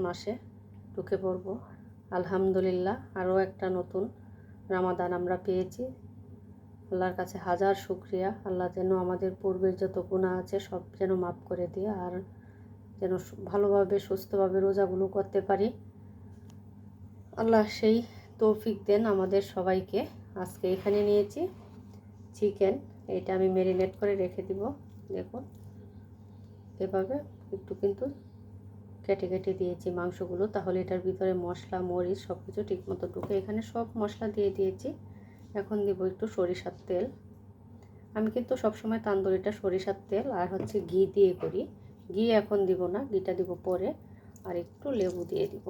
মাসে ঢুকে পড়ব। আলহামদুলিল্লাহ, আরও একটা নতুন রমাদান আমরা পেয়েছি। আল্লাহর কাছে হাজার শুকরিয়া। আল্লাহ যেন আমাদের পূর্বের যত গুনাহ আছে সব যেন মাফ করে দিয়ে আর যেন ভালোভাবে সুস্থভাবে রোজাগুলো করতে পারি। আল্লাহ সেই তৌফিক দেন আমাদের সবাইকে। আজকে এখানে নিয়েছি চিকেন, এটা আমি ম্যারিনেট করে রেখে দিব। দেখুন এভাবে একটু কিন্তু কেটে কেটে দিয়েছি মাংসগুলো, তাহলে এটার ভিতরে মশলা মরিচ সব কিছু ঠিকমতো ঢুকে। এখানে সব মশলা দিয়ে দিয়েছি। এখন দিব একটু সরিষার তেল। আমি কিন্তু সবসময় তান্দুরিটা সরিষার তেল আর হচ্ছে ঘি দিয়ে করি। ঘি এখন দিব না, ঘিটা দিব পরে। আর একটু লেবু দিয়ে দিব,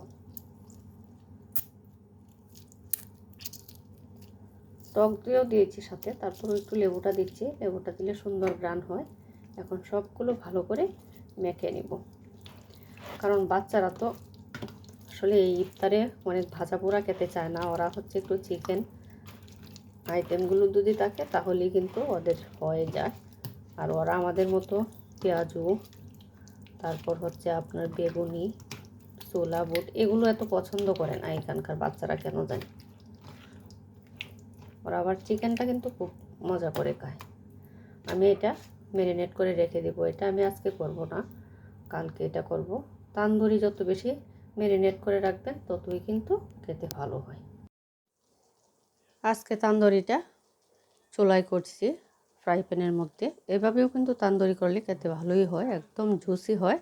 টক দিয়েও দিয়েছি সাথে, তারপরে একটু লেবুটা দিচ্ছি। লেবুটা দিলে সুন্দর গ্রান হয়। এখন সবগুলো ভালো করে মেখে নিব, কারণ বাচ্চারা তো আসলে এই ইফতারে অনেক ভাজা পোড়া খেতে চায় না। ওরা হচ্ছে একটু চিকেন আইটেমগুলো যদি থাকে তাহলেই কিন্তু ওদের হয়ে যায়। আর ওরা আমাদের মতো পেঁয়াজু, তারপর হচ্ছে আপনার বেগুনি, ছোলা বুট এগুলো এত পছন্দ করে না এখানকার বাচ্চারা, কেন জানি। ওরা আবার চিকেনটা কিন্তু খুব মজা করে খায়। আমি এটা ম্যারিনেট করে রেখে দেবো। এটা আমি আজকে করব না, কালকে এটা করব। তান্দুরি যত বেশি ম্যারিনেট করে রাখবেন ততই কিন্তু খেতে ভালো হয়। আজকে তান্দুরিটা চুলায় করছি ফ্রাই প্যানের মধ্যে। এভাবেও কিন্তু তান্দুরি করলে খেতে ভালোই হয়, একদম জুসি হয়।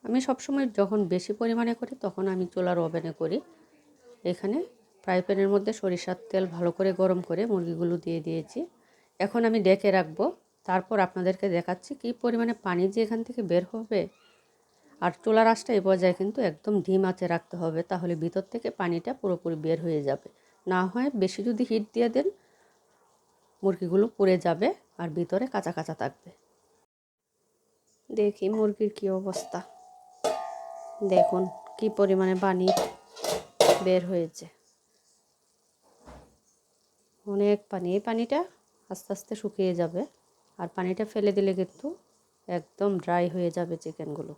আমি সবসময় যখন বেশি পরিমাণে করি তখন আমি চুলার ওভেনে করি। এখানে ফ্রাই প্যানের মধ্যে সরিষার তেল ভালো করে গরম করে মুরগিগুলো দিয়ে দিয়েছি। এখন আমি ডেকে রাখবো, তারপর আপনাদেরকে দেখাচ্ছি কী পরিমাণে পানি যে এখান থেকে বের হবে। আর চুলার আঁচটা এই পর্যায়ে কিন্তু একদম ধিম আঁচে রাখতে হবে, তাহলে ভিতর থেকে পানিটা পুরোপুরি বের হয়ে যাবে। না হয় বেশি যদি হিট দিয়ে দেন মুরগিগুলো পুড়ে যাবে আর ভিতরে কাঁচা কাঁচা থাকবে। দেখি মুরগির কী অবস্থা, দেখুন কি পরিমাণে পানি বের হয়েছে, অনেক পানি। এই পানিটা আস্তে আস্তে শুকিয়ে যাবে, আর পানিটা ফেলে দিলে কিন্তু একদম ড্রাই হয়ে যাবে চিকেনগুলো।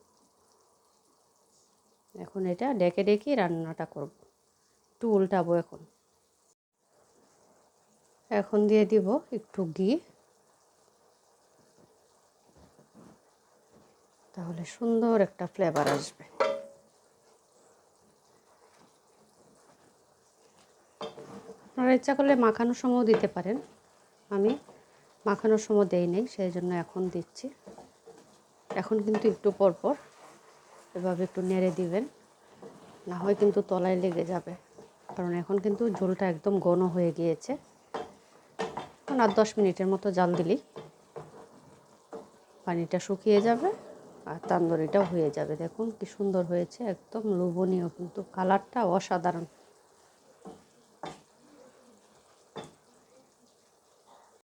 এখন এটা ডেকে ডেকে রান্নাটা করব। একটু উল্টাবো এখন। এখন দিয়ে দিব একটু ঘি, তাহলে সুন্দর একটা ফ্লেভার আসবে। আপনারা ইচ্ছা করলে মাখানোর সময়ও দিতে পারেন, আমি মাখানোর সময় দেই নেই, সেই জন্য এখন দিচ্ছি। এখন কিন্তু একটু পরপর এভাবে একটু নেড়ে দিবেন, না হয় কিন্তু তলায় লেগে যাবে। কারণ এখন কিন্তু ঝোলটা একদম ঘন হয়ে গিয়েছে। আর 10 মিনিটের মতো জাল দিলেই পানিটা শুকিয়ে যাবে আর তান্দুরিটাও হয়ে যাবে। দেখুন কি সুন্দর হয়েছে, একদম লোভনীয়, কিন্তু কালারটা অসাধারণ।